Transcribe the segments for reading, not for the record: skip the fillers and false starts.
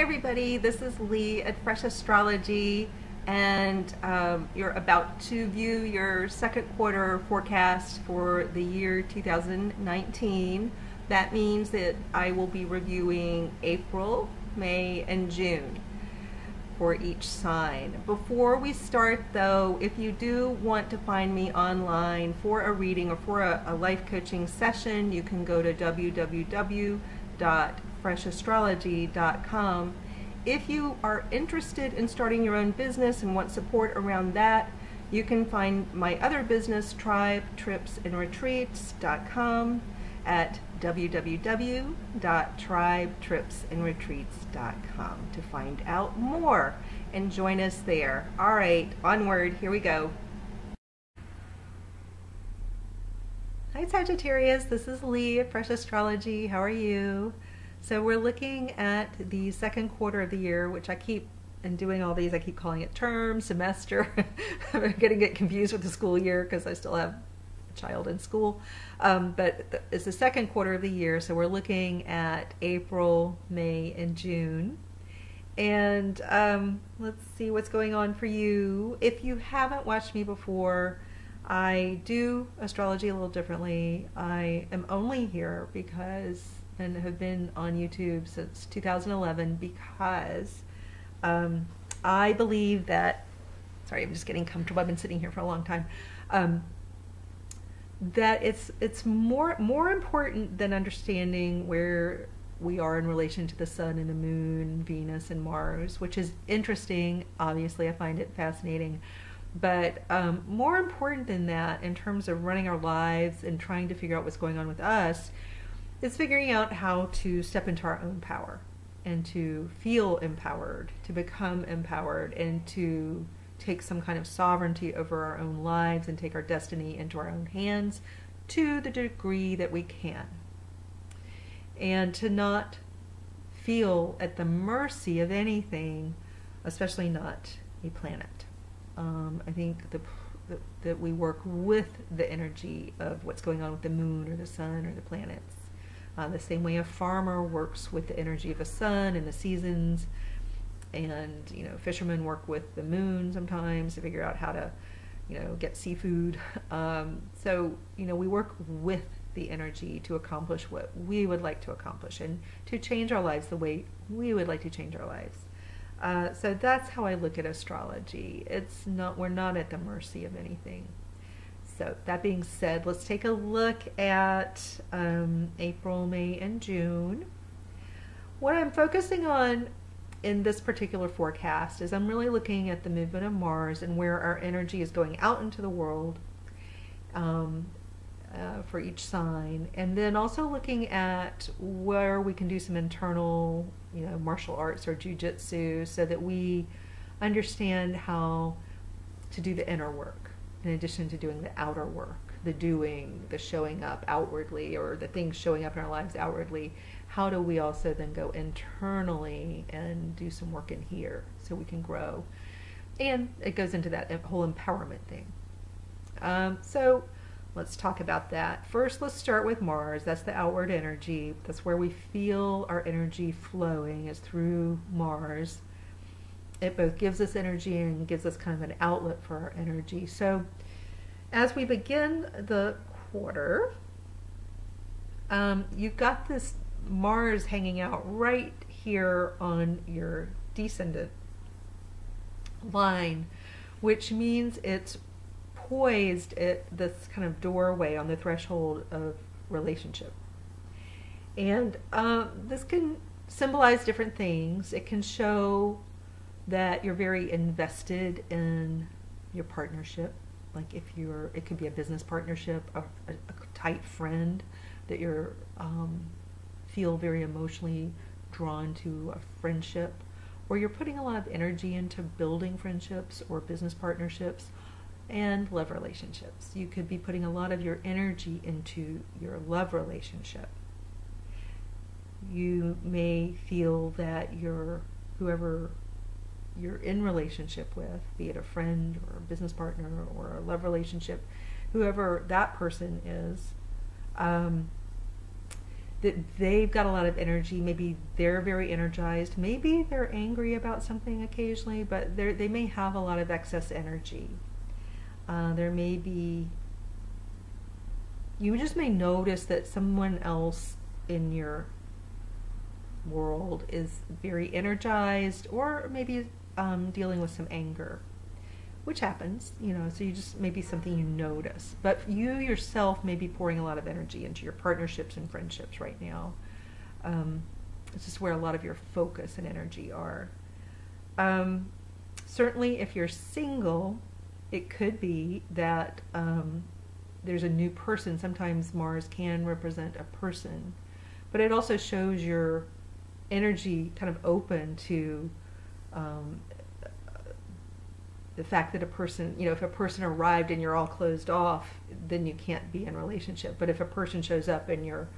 Hi everybody, this is Lee at Fresh Astrology, and you're about to view your second quarter forecast for the year 2019. That means that I will be reviewing April, May, and June for each sign. Before we start though, if you do want to find me online for a reading or for a life coaching session, you can go to www.freshastrology.com. If you are interested in starting your own business and want support around that, you can find my other business, tribetripsandretreats.com, at www.tribetripsandretreats.com to find out more and join us there. All right, onward, here we go. Hi Sagittarius, this is Lee at Fresh Astrology. How are you? So we're looking at the second quarter of the year, which I keep, in doing all these, I keep calling it term, semester. I'm getting it confused with the school year because I still have child in school, but it's the second quarter of the year, so we're looking at April, May, and June. And let's see what's going on for you. If you haven't watched me before, I do astrology a little differently. I am only here because, and have been on YouTube since 2011, because I believe that, sorry, I'm just getting comfortable, I've been sitting here for a long time, that it's more important than understanding where we are in relation to the sun and the moon, Venus and Mars, which is interesting. Obviously, I find it fascinating. But more important than that, in terms of running our lives and trying to figure out what's going on with us, is figuring out how to step into our own power and to feel empowered, to become empowered, and to take some kind of sovereignty over our own lives and take our destiny into our own hands to the degree that we can. And to not feel at the mercy of anything, especially not a planet. I think that we work with the energy of what's going on with the moon or the sun or the planets. The same way a farmer works with the energy of the sun and the seasons. And, you know, fishermen work with the moon sometimes to figure out how to, you know, get seafood. So, you know, we work with the energy to accomplish what we would like to accomplish and to change our lives the way we would like to change our lives. So that's how I look at astrology. We're not at the mercy of anything. So that being said, let's take a look at April, May, and June. What I'm focusing on in this particular forecast is I'm really looking at the movement of Mars and where our energy is going out into the world for each sign, and then also looking at where we can do some internal, you know, martial arts or jujitsu, so that we understand how to do the inner work in addition to doing the outer work, the doing, the showing up outwardly, or the things showing up in our lives outwardly. How do we also then go internally and do some work in here so we can grow? And it goes into that whole empowerment thing. So let's talk about that. First, let's start with Mars. That's the outward energy. That's where we feel our energy flowing, is through Mars. It both gives us energy and gives us kind of an outlet for our energy. So as we begin the quarter, you've got this Mars hanging out right here on your descendant line, which means it's poised at this kind of doorway on the threshold of relationship. And this can symbolize different things. It can show that you're very invested in your partnership. Like if it could be a business partnership, a tight friend that you're feel very emotionally drawn to, a friendship, or you're putting a lot of energy into building friendships or business partnerships and love relationships. You could be putting a lot of your energy into your love relationship. You may feel that whoever you're in relationship with, be it a friend or a business partner or a love relationship, whoever that person is, that they've got a lot of energy. Maybe they're very energized. Maybe they're angry about something occasionally, but they may have a lot of excess energy. There may be, you just may notice that someone else in your world is very energized, or maybe dealing with some anger, which happens, you know, so you just, maybe something you notice. But you yourself may be pouring a lot of energy into your partnerships and friendships right now. This is where a lot of your focus and energy are. Certainly if you're single, it could be that there's a new person. Sometimes Mars can represent a person, but it also shows your energy kind of open to the fact that a person, you know, if a person arrived and you're all closed off, then you can't be in a relationship. But if a person shows up and you're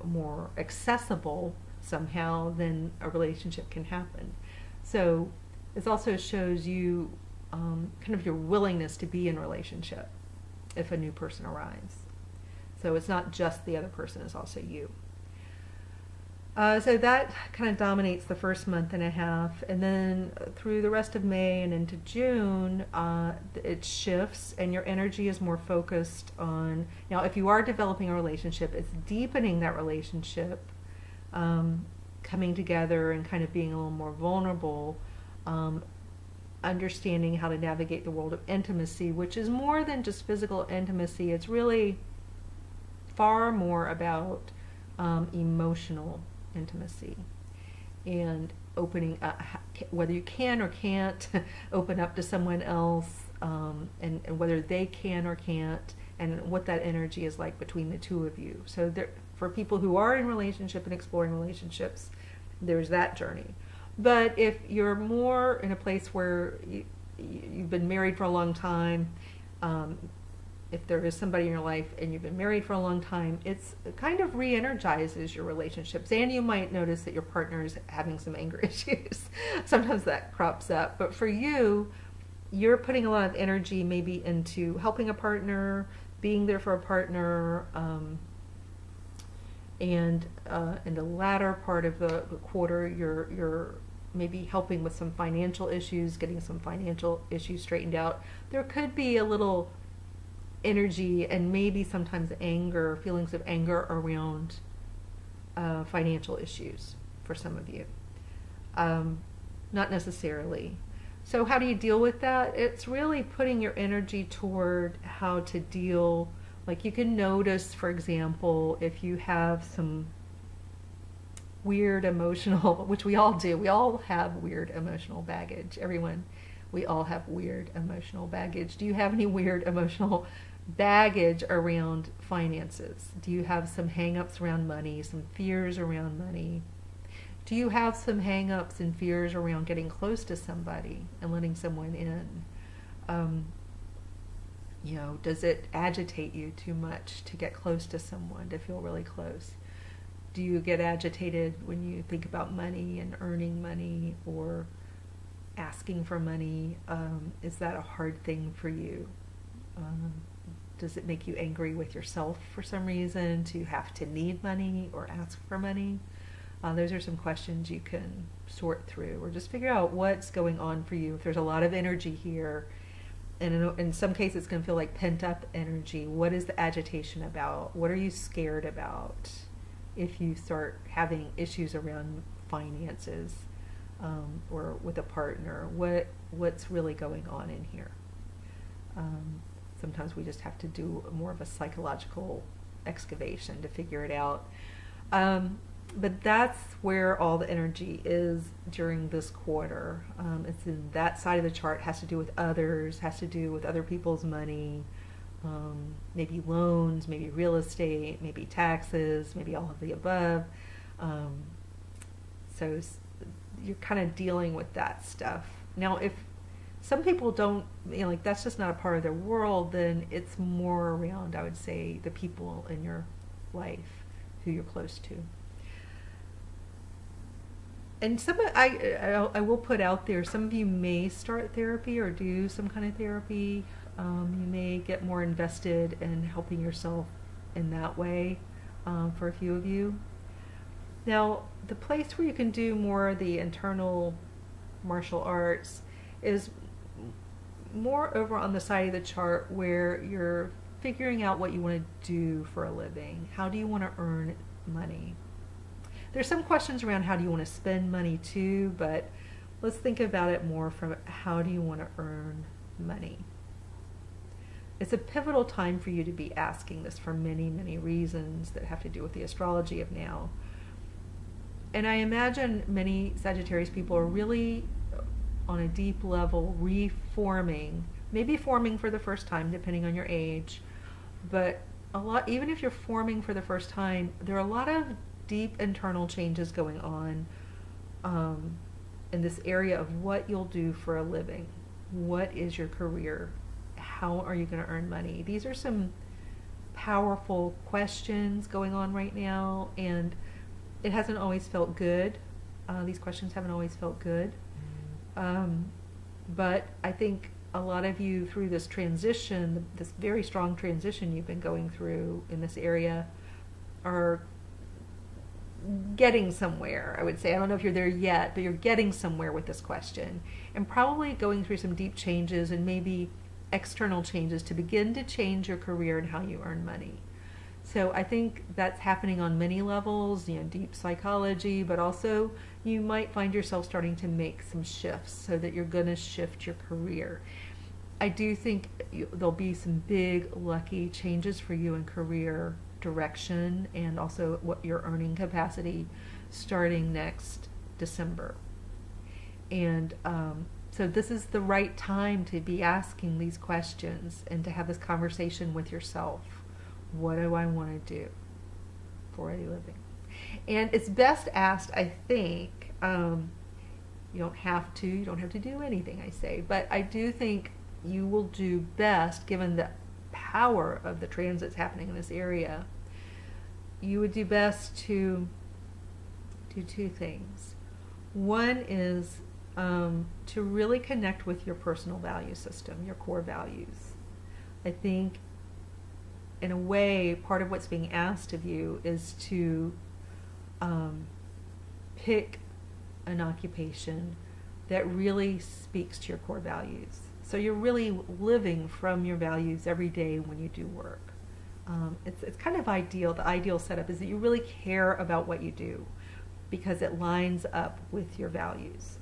more accessible somehow, then a relationship can happen. So this also shows you kind of your willingness to be in a relationship if a new person arrives. So it's not just the other person, it's also you. So that kind of dominates the first month and a half, and then through the rest of May and into June, it shifts and your energy is more focused on, now if you are developing a relationship, it's deepening that relationship, coming together and kind of being a little more vulnerable, understanding how to navigate the world of intimacy, which is more than just physical intimacy. It's really far more about emotional intimacy and opening up, whether you can or can't open up to someone else, and whether they can or can't, and what that energy is like between the two of you. So there, for people who are in relationship and exploring relationships, there's that journey. But if you're more in a place where you've been married for a long time, if there is somebody in your life and you've been married for a long time, it kind of re-energizes your relationships. And you might notice that your partner is having some anger issues. Sometimes that crops up. But for you, you're putting a lot of energy maybe into helping a partner, being there for a partner, and in the latter part of the quarter, you're maybe helping with some financial issues, getting some financial issues straightened out. There could be a little energy and maybe sometimes anger, feelings of anger around financial issues for some of you. Not necessarily. So how do you deal with that? It's really putting your energy toward how to deal. Like you can notice, for example, if you have some weird emotional, which we all do, we all have weird emotional baggage. Everyone, we all have weird emotional baggage. Do you have any weird emotional baggage around finances? Do you have some hang-ups around money, some fears around money? Do you have some hang-ups and fears around getting close to somebody and letting someone in? You know, does it agitate you too much to get close to someone, to feel really close? Do you get agitated when you think about money and earning money or asking for money? Is that a hard thing for you? Does it make you angry with yourself for some reason to have to need money or ask for money? Those are some questions you can sort through, or just figure out what's going on for you. If there's a lot of energy here, and in some cases it's going to feel like pent-up energy, what is the agitation about? What are you scared about if you start having issues around finances, or with a partner? What's really going on in here? Sometimes we just have to do more of a psychological excavation to figure it out. But that's where all the energy is during this quarter. It's in that side of the chart, has to do with others, has to do with other people's money, maybe loans, maybe real estate, maybe taxes, maybe all of the above. So you're kind of dealing with that stuff. Now, if some people don't, you know, like that's just not a part of their world, then it's more around, I would say, the people in your life who you're close to. And I will put out there, some of you may start therapy or do some kind of therapy. You may get more invested in helping yourself in that way. for a few of you. Now, the place where you can do more of the internal martial arts is more over on the side of the chart where you're figuring out what you want to do for a living. How do you want to earn money? There's some questions around how do you want to spend money too, but let's think about it more from how do you want to earn money. It's a pivotal time for you to be asking this for many, many reasons that have to do with the astrology of now. And I imagine many Sagittarius people are really on a deep level reforming, maybe forming for the first time depending on your age, but a lot, even if you're forming for the first time, there are a lot of deep internal changes going on in this area of what you'll do for a living. What is your career? How are you going to earn money? These are some powerful questions going on right now, and it hasn't always felt good. These questions haven't always felt good. But I think a lot of you through this transition, this very strong transition you've been going through in this area, are getting somewhere, I would say. I don't know if you're there yet, but you're getting somewhere with this question, and probably going through some deep changes and maybe external changes to begin to change your career and how you earn money. So I think that's happening on many levels, deep psychology, but also you might find yourself starting to make some shifts so that you're going to shift your career. I do think there'll be some big lucky changes for you in career direction and also what your earning capacity starting next December. And so this is the right time to be asking these questions and to have this conversation with yourself. What do I want to do for a living? And it's best asked, I think, you don't have to do anything, I say, but I do think you will do best, given the power of the transits happening in this area, you would do best to do two things. One is to really connect with your personal value system, your core values. I think in a way, part of what's being asked of you is to pick an occupation that really speaks to your core values. So you're really living from your values every day when you do work. It's kind of ideal. The ideal setup is that you really care about what you do because it lines up with your values.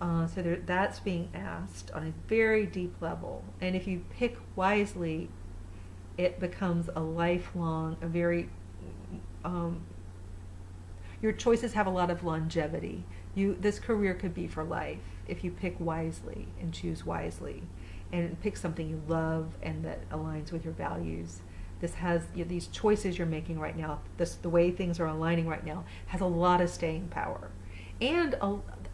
So that's being asked on a very deep level. And if you pick wisely, it becomes a lifelong, a very, your choices have a lot of longevity. This career could be for life if you pick wisely and choose wisely and pick something you love and that aligns with your values. This has, these choices you're making right now, the way things are aligning right now, has a lot of staying power and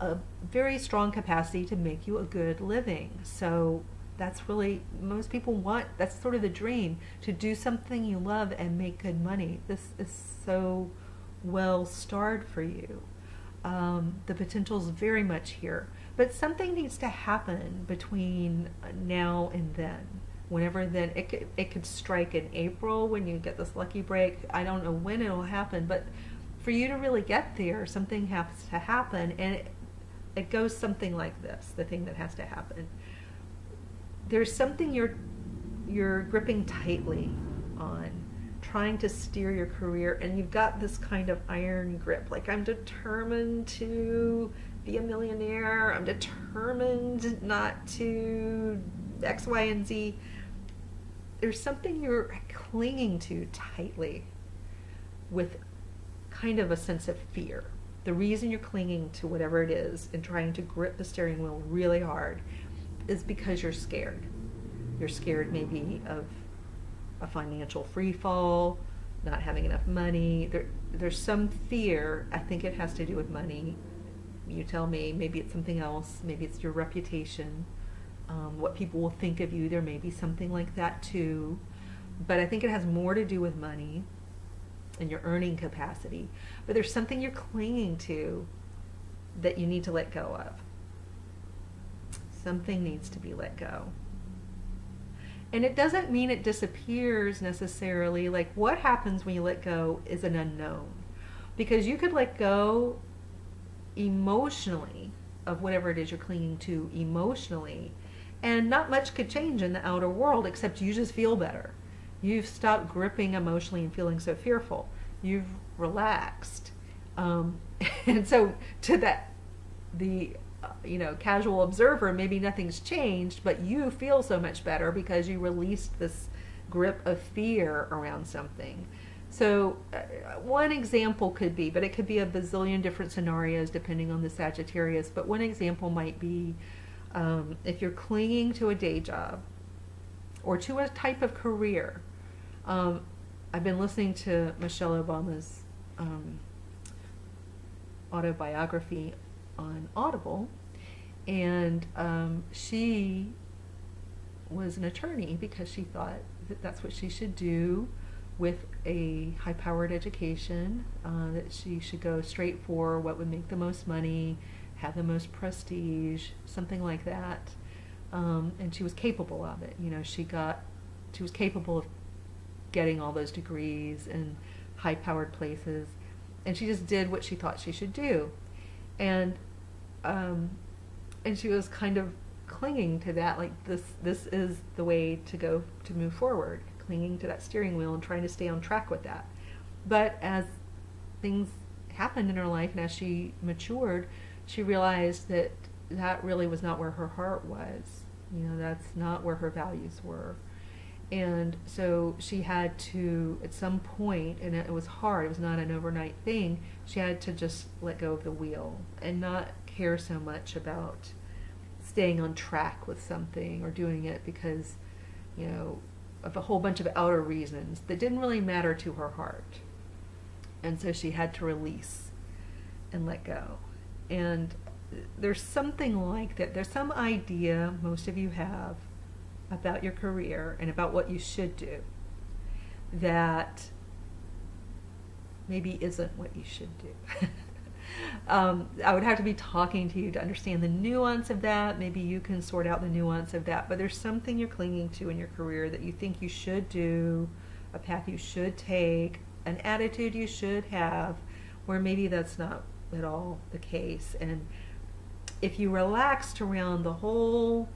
a very strong capacity to make you a good living. So that's really, most people want, that's sort of the dream, to do something you love and make good money. This is so well starred for you. The potential is very much here. But something needs to happen between now and then. Whenever then, it could strike in April when you get this lucky break. I don't know when it'll happen, but for you to really get there, something has to happen. And it goes something like this, the thing that has to happen. There's something you're gripping tightly on, trying to steer your career, and you've got this kind of iron grip, like I'm determined to be a millionaire, I'm determined not to X, Y, and Z. There's something you're clinging to tightly with kind of a sense of fear. The reason you're clinging to whatever it is and trying to grip the steering wheel really hard is because you're scared. You're scared maybe of a financial free fall, not having enough money. There's some fear. I think it has to do with money. You tell me, maybe it's something else. Maybe it's your reputation, what people will think of you. There may be something like that too. But I think it has more to do with money and your earning capacity. But there's something you're clinging to that you need to let go of. Something needs to be let go. And it doesn't mean it disappears necessarily. Like, what happens when you let go is an unknown. Because you could let go emotionally of whatever it is you're clinging to emotionally, and not much could change in the outer world except you just feel better. You've stopped gripping emotionally and feeling so fearful. You've relaxed. And so to the casual observer, maybe nothing's changed, but you feel so much better because you released this grip of fear around something. So one example could be, but it could be a bazillion different scenarios depending on the Sagittarius, but one example might be if you're clinging to a day job or to a type of career. I've been listening to Michelle Obama's autobiography on Audible, and she was an attorney because she thought that that's what she should do with a high-powered education, that she should go straight for what would make the most money, have the most prestige, something like that. And she was capable of it. She was capable of getting all those degrees in high-powered places, and she just did what she thought she should do. And she was kind of clinging to that, like this is the way to go to move forward, clinging to that steering wheel and trying to stay on track with that. But as things happened in her life and as she matured, she realized that that really was not where her heart was. That's not where her values were. And so she had to, at some point, and it was hard, it was not an overnight thing, she had to just let go of the wheel and not care so much about staying on track with something or doing it because, of a whole bunch of outer reasons that didn't really matter to her heart. And so she had to release and let go. And there's something like that. There's some idea most of you have about your career and about what you should do that maybe isn't what you should do. I would have to be talking to you to understand the nuance of that. Maybe you can sort out the nuance of that, but there's something you're clinging to in your career that you think you should do, a path you should take, an attitude you should have, where maybe that's not at all the case. And if you relaxed around the whole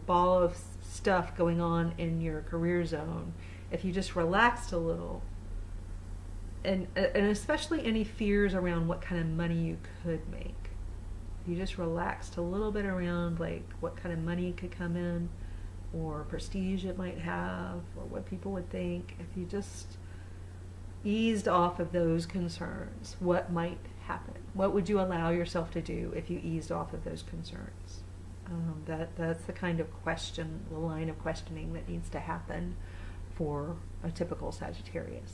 ball of stuff going on in your career zone, if you just relaxed a little, and especially any fears around what kind of money you could make, if you just relaxed a little bit around like what kind of money could come in or prestige it might have or what people would think, if you just eased off of those concerns, what might happen? What would you allow yourself to do if you eased off of those concerns? That's the kind of question, the line of questioning that needs to happen for a typical Sagittarius.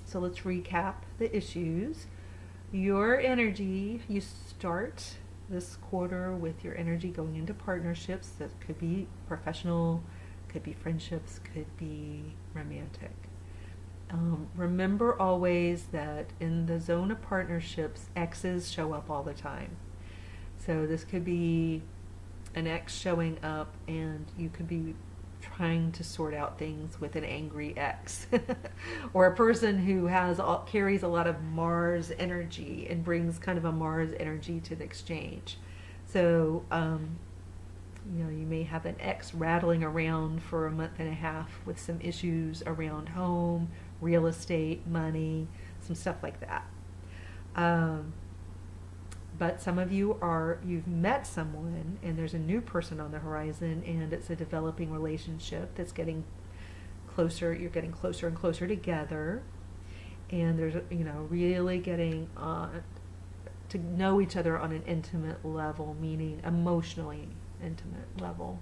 So let's recap the issues. Your energy, you start this quarter with your energy going into partnerships. That could be professional, could be friendships, could be romantic. Remember always that in the zone of partnerships, exes show up all the time. So this could be an ex showing up and you could be trying to sort out things with an angry ex or a person who carries a lot of Mars energy and brings kind of a Mars energy to the exchange. So you may have an ex rattling around for a month and a half with some issues around home, real estate, money, some stuff like that. But some of you've met someone and there's a new person on the horizon and it's a developing relationship that's getting closer. You're getting closer and closer together, and there's really getting to know each other on an intimate level, meaning emotionally intimate level.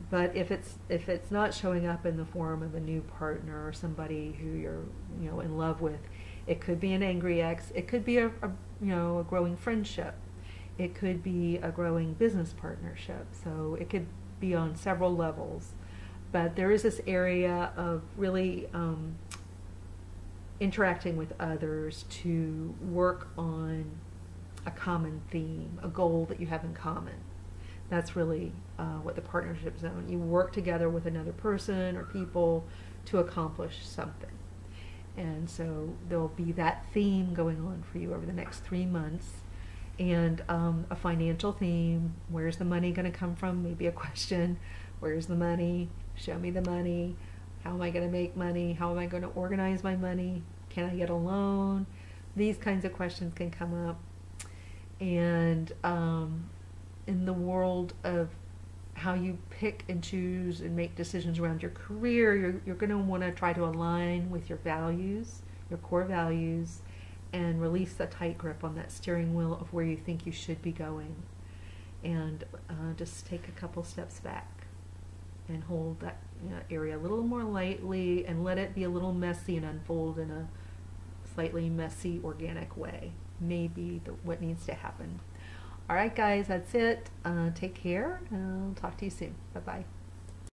But if it's not showing up in the form of a new partner or somebody who you're in love with, it could be an angry ex. It could be a growing friendship. It could be a growing business partnership. So it could be on several levels. But there is this area of really interacting with others to work on a common theme, a goal that you have in common. That's really what the partnership zone. You work together with another person or people to accomplish something. And so there'll be that theme going on for you over the next 3 months. And a financial theme. Where's the money going to come from? Maybe a question. Where's the money? Show me the money. How am I going to make money? How am I going to organize my money? Can I get a loan? These kinds of questions can come up. And in the world of how you pick and choose and make decisions around your career, you're going to want to try to align with your values, your core values, and release the tight grip on that steering wheel of where you think you should be going. And just take a couple steps back and hold that area a little more lightly and let it be a little messy and unfold in a slightly messy, organic way. Maybe what needs to happen. All right, guys, that's it. Take care, and I'll talk to you soon. Bye-bye.